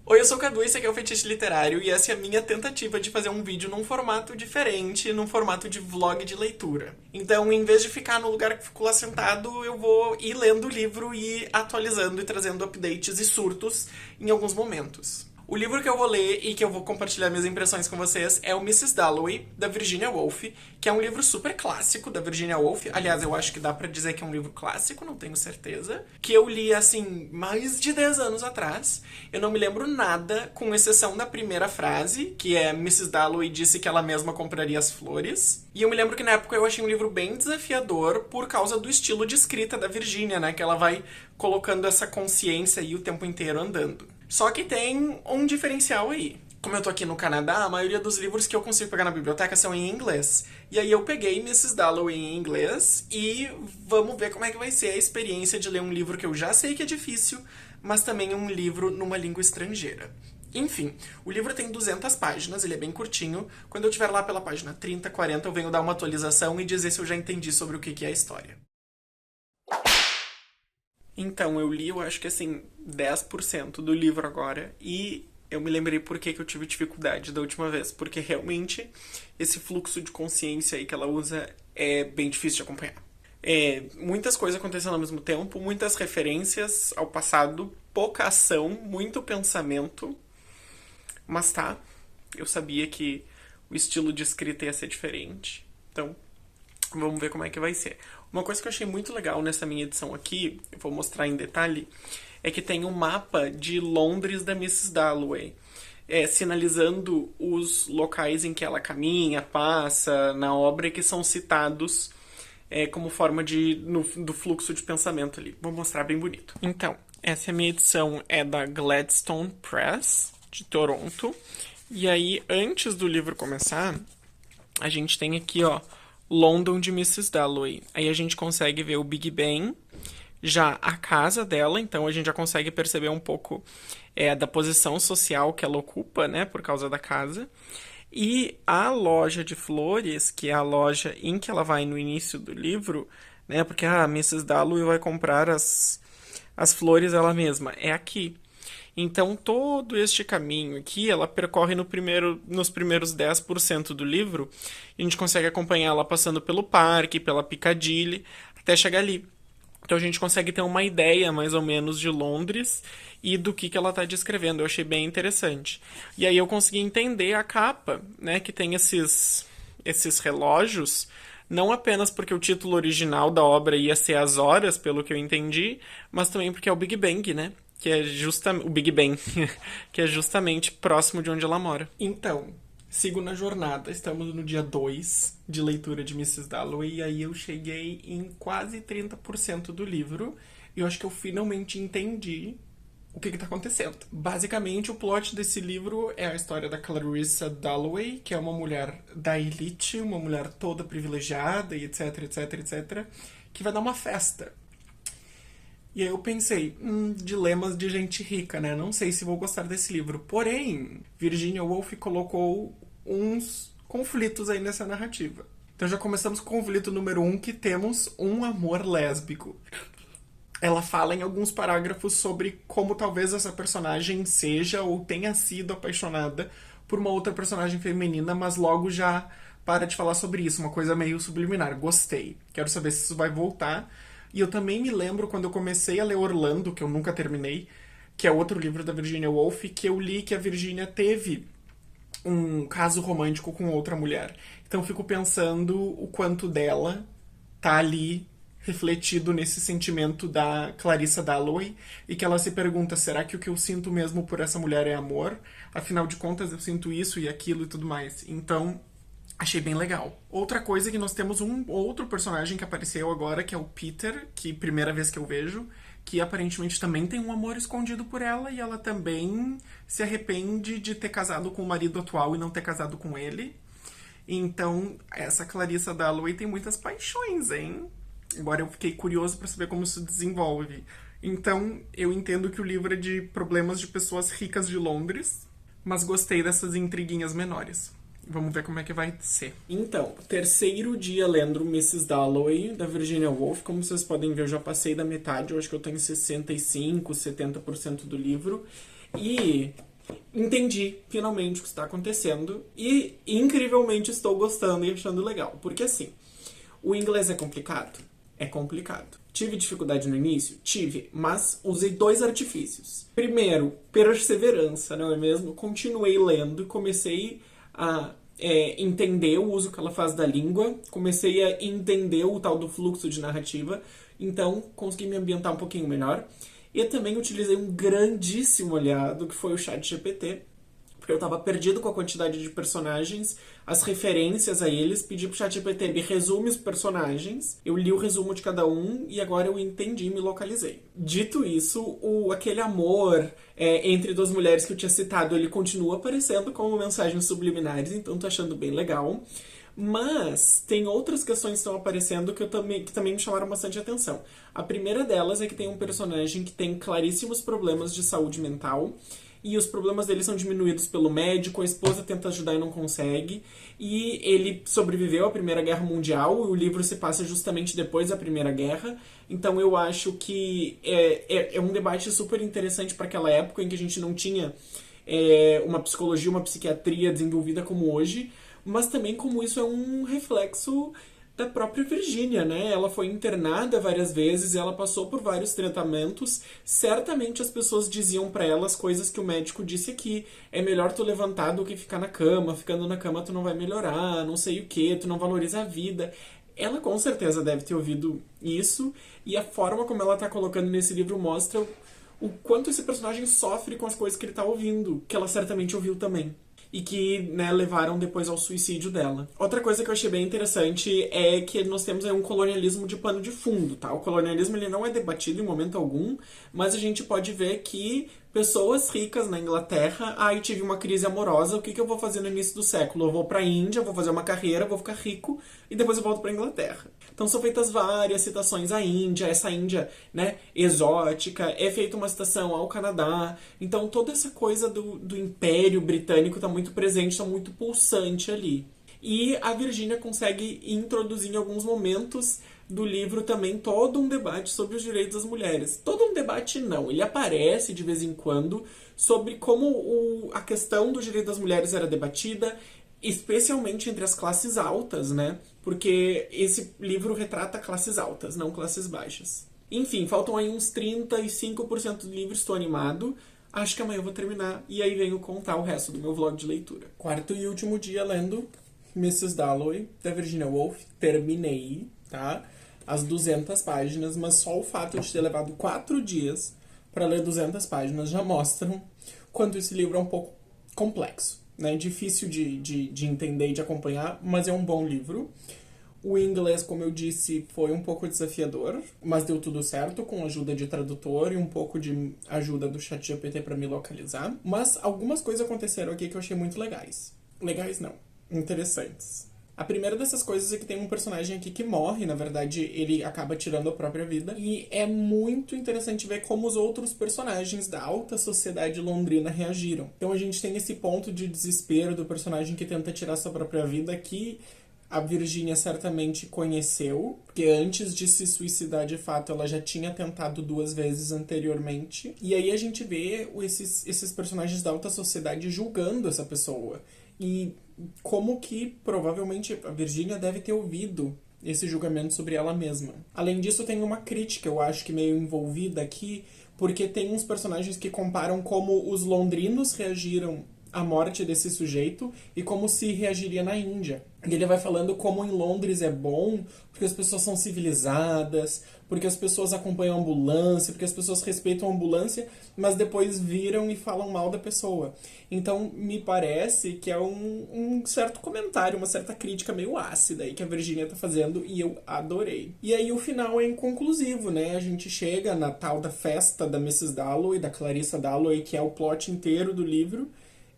Oi, eu sou o Cadu, esse aqui é o Fetiche Literário e essa é a minha tentativa de fazer um vídeo num formato diferente, num formato de vlog de leitura. Então, em vez de ficar no lugar que fico lá sentado, eu vou ir lendo o livro e atualizando e trazendo updates e surtos em alguns momentos. O livro que eu vou ler e que eu vou compartilhar minhas impressões com vocês é o Mrs. Dalloway, da Virginia Woolf, que é um livro super clássico da Virginia Woolf. Aliás, eu acho que dá pra dizer que é um livro clássico, não tenho certeza. Que eu li, assim, mais de 10 anos atrás. Eu não me lembro nada, com exceção da primeira frase, que é Mrs. Dalloway disse que ela mesma compraria as flores. E eu me lembro que na época eu achei um livro bem desafiador por causa do estilo de escrita da Virginia, né? Que ela vai colocando essa consciência aí o tempo inteiro andando. Só que tem um diferencial aí. Como eu tô aqui no Canadá, a maioria dos livros que eu consigo pegar na biblioteca são em inglês. E aí eu peguei Mrs. Dalloway em inglês e vamos ver como é que vai ser a experiência de ler um livro que eu já sei que é difícil, mas também um livro numa língua estrangeira. Enfim, o livro tem 200 páginas, ele é bem curtinho. Quando eu estiver lá pela página 30, 40, eu venho dar uma atualização e dizer se eu já entendi sobre o que é a história. Então, eu li, eu acho que assim, 10% do livro agora e eu me lembrei por que eu tive dificuldade da última vez. Porque realmente esse fluxo de consciência aí que ela usa é bem difícil de acompanhar. Muitas coisas acontecendo ao mesmo tempo, muitas referências ao passado, pouca ação, muito pensamento. Mas tá, eu sabia que o estilo de escrita ia ser diferente. Então, vamos ver como é que vai ser. Uma coisa que eu achei muito legal nessa minha edição aqui, eu vou mostrar em detalhe, é que tem um mapa de Londres da Mrs. Dalloway, sinalizando os locais em que ela caminha, passa na obra e que são citados como forma do fluxo de pensamento ali. Vou mostrar bem bonito. Então, essa minha edição é da Gladstone Press, de Toronto. E aí, antes do livro começar, a gente tem aqui, ó, London de Mrs. Dalloway. Aí a gente consegue ver o Big Ben, já a casa dela, então a gente já consegue perceber um pouco da posição social que ela ocupa, né, por causa da casa. E a loja de flores, que é a loja em que ela vai no início do livro, né, porque a Mrs. Dalloway vai comprar as flores ela mesma, é aqui. Então, todo este caminho aqui, ela percorre nos primeiros 10% do livro, e a gente consegue acompanhar ela passando pelo parque, pela Piccadilly, até chegar ali. Então, a gente consegue ter uma ideia, mais ou menos, de Londres e do que ela está descrevendo. Eu achei bem interessante. E aí eu consegui entender a capa, né, que tem esses relógios, não apenas porque o título original da obra ia ser As Horas, pelo que eu entendi, mas também porque é o Big Bang, né? Que é justamente o Big Ben, que é justamente próximo de onde ela mora. Então, sigo na jornada, estamos no dia 2 de leitura de Mrs. Dalloway, e aí eu cheguei em quase 30% do livro, e eu acho que eu finalmente entendi o que está acontecendo. Basicamente, o plot desse livro é a história da Clarissa Dalloway, que é uma mulher da elite, uma mulher toda privilegiada, e etc, etc, etc, que vai dar uma festa. E aí eu pensei, dilemas de gente rica, né? Não sei se vou gostar desse livro. Porém, Virginia Woolf colocou uns conflitos aí nessa narrativa. Então já começamos com o conflito número 1, que temos um amor lésbico. Ela fala em alguns parágrafos sobre como talvez essa personagem seja ou tenha sido apaixonada por uma outra personagem feminina, mas logo já para de falar sobre isso, uma coisa meio subliminar. Gostei. Quero saber se isso vai voltar. E eu também me lembro quando eu comecei a ler Orlando, que eu nunca terminei, que é outro livro da Virginia Woolf, que eu li que a Virginia teve um caso romântico com outra mulher. Então eu fico pensando o quanto dela tá ali refletido nesse sentimento da Clarissa Dalloway e que ela se pergunta, será que o que eu sinto mesmo por essa mulher é amor? Afinal de contas eu sinto isso e aquilo e tudo mais. Então, achei bem legal. Outra coisa é que nós temos um outro personagem que apareceu agora, que é o Peter, que primeira vez que eu vejo, que aparentemente também tem um amor escondido por ela e ela também se arrepende de ter casado com o marido atual e não ter casado com ele. Então, essa Clarissa Dalloway tem muitas paixões, hein? Agora eu fiquei curioso para saber como isso se desenvolve. Então, eu entendo que o livro é de problemas de pessoas ricas de Londres, mas gostei dessas intriguinhas menores. Vamos ver como é que vai ser. Então, terceiro dia lendo Mrs. Dalloway, da Virginia Woolf. Como vocês podem ver, eu já passei da metade. Eu acho que eu tenho 65%, 70% do livro. E entendi finalmente o que está acontecendo e incrivelmente estou gostando e achando legal. Porque assim, o inglês é complicado? É complicado. Tive dificuldade no início? Tive, mas usei 2 artifícios. Primeiro, perseverança, não é mesmo? Continuei lendo e comecei a entender o uso que ela faz da língua, comecei a entender o tal do fluxo de narrativa, então consegui me ambientar um pouquinho melhor. E também utilizei um grandíssimo aliado, que foi o ChatGPT, porque eu tava perdido com a quantidade de personagens, as referências a eles, pedi pro ChatGPT, me resume os personagens, eu li o resumo de cada um e agora eu entendi e me localizei. Dito isso, aquele amor entre 2 mulheres que eu tinha citado, ele continua aparecendo como mensagens subliminares, então tô achando bem legal. Mas tem outras questões que estão aparecendo que também me chamaram bastante atenção. A primeira delas é que tem um personagem que tem claríssimos problemas de saúde mental, e os problemas dele são diminuídos pelo médico, a esposa tenta ajudar e não consegue, e ele sobreviveu à Primeira Guerra Mundial, e o livro se passa justamente depois da Primeira Guerra, então eu acho que é um debate super interessante para aquela época em que a gente não tinha uma psicologia, uma psiquiatria desenvolvida como hoje, mas também como isso é um reflexo da própria Virginia, né? Ela foi internada várias vezes, ela passou por vários tratamentos. Certamente as pessoas diziam pra ela as coisas que o médico disse aqui. É melhor tu levantar do que ficar na cama. Ficando na cama tu não vai melhorar, não sei o que, tu não valoriza a vida. Ela com certeza deve ter ouvido isso, e a forma como ela tá colocando nesse livro mostra o quanto esse personagem sofre com as coisas que ele tá ouvindo, que ela certamente ouviu também. E que, né, levaram depois ao suicídio dela. Outra coisa que eu achei bem interessante é que nós temos aí um colonialismo de pano de fundo, tá? O colonialismo ele não é debatido em momento algum, mas a gente pode ver que pessoas ricas na Inglaterra, eu tive uma crise amorosa, o que eu vou fazer no início do século? Eu vou pra Índia, vou fazer uma carreira, vou ficar rico e depois eu volto pra Inglaterra. Então são feitas várias citações à Índia, essa Índia, né, exótica, é feita uma citação ao Canadá. Então toda essa coisa do Império Britânico tá muito presente, tá muito pulsante ali. E a Virginia consegue introduzir em alguns momentos do livro também todo um debate sobre os direitos das mulheres. Todo um debate não, ele aparece de vez em quando sobre como a questão do direito das mulheres era debatida, especialmente entre as classes altas, né? Porque esse livro retrata classes altas, não classes baixas. Enfim, faltam aí uns 35% do livro, estou animado. Acho que amanhã eu vou terminar e aí venho contar o resto do meu vlog de leitura. 4º e último dia lendo Mrs. Dalloway, da Virginia Woolf. Terminei, tá? As 200 páginas, mas só o fato de ter levado 4 dias para ler 200 páginas já mostram quanto esse livro é um pouco complexo, né? Difícil de entender e de acompanhar, mas é um bom livro. O inglês, como eu disse, foi um pouco desafiador, mas deu tudo certo com a ajuda de tradutor e um pouco de ajuda do ChatGPT para me localizar. Mas algumas coisas aconteceram aqui que eu achei muito legais. Legais não, interessantes. A primeira dessas coisas é que tem um personagem aqui que morre, na verdade ele acaba tirando a própria vida. E é muito interessante ver como os outros personagens da alta sociedade londrina reagiram. Então a gente tem esse ponto de desespero do personagem que tenta tirar sua própria vida que a Virginia certamente conheceu, porque antes de se suicidar de fato ela já tinha tentado 2 vezes anteriormente. E aí a gente vê esses personagens da alta sociedade julgando essa pessoa. E como que provavelmente a Virginia deve ter ouvido esse julgamento sobre ela mesma. Além disso, tem uma crítica, eu acho que meio envolvida aqui, porque tem uns personagens que comparam como os londrinos reagiram à morte desse sujeito e como se reagiria na Índia. E ele vai falando como em Londres é bom, porque as pessoas são civilizadas, porque as pessoas acompanham a ambulância, porque as pessoas respeitam a ambulância, mas depois viram e falam mal da pessoa. Então, me parece que é um certo comentário, uma certa crítica meio ácida aí que a Virginia tá fazendo, e eu adorei. E aí o final é inconclusivo, né? A gente chega na tal da festa da Mrs. Dalloway, da Clarissa Dalloway, que é o plot inteiro do livro,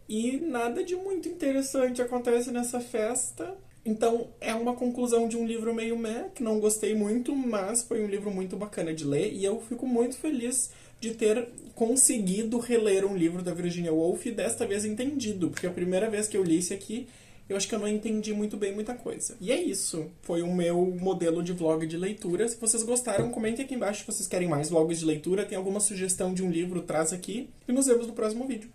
e nada de muito interessante acontece nessa festa. Então é uma conclusão de um livro meio meh, que não gostei muito, mas foi um livro muito bacana de ler. E eu fico muito feliz de ter conseguido reler um livro da Virginia Woolf e desta vez entendido. Porque a primeira vez que eu li esse aqui, eu acho que eu não entendi muito bem muita coisa. E é isso. Foi o meu modelo de vlog de leitura. Se vocês gostaram, comentem aqui embaixo se vocês querem mais vlogs de leitura. Tem alguma sugestão de um livro, traz aqui. E nos vemos no próximo vídeo.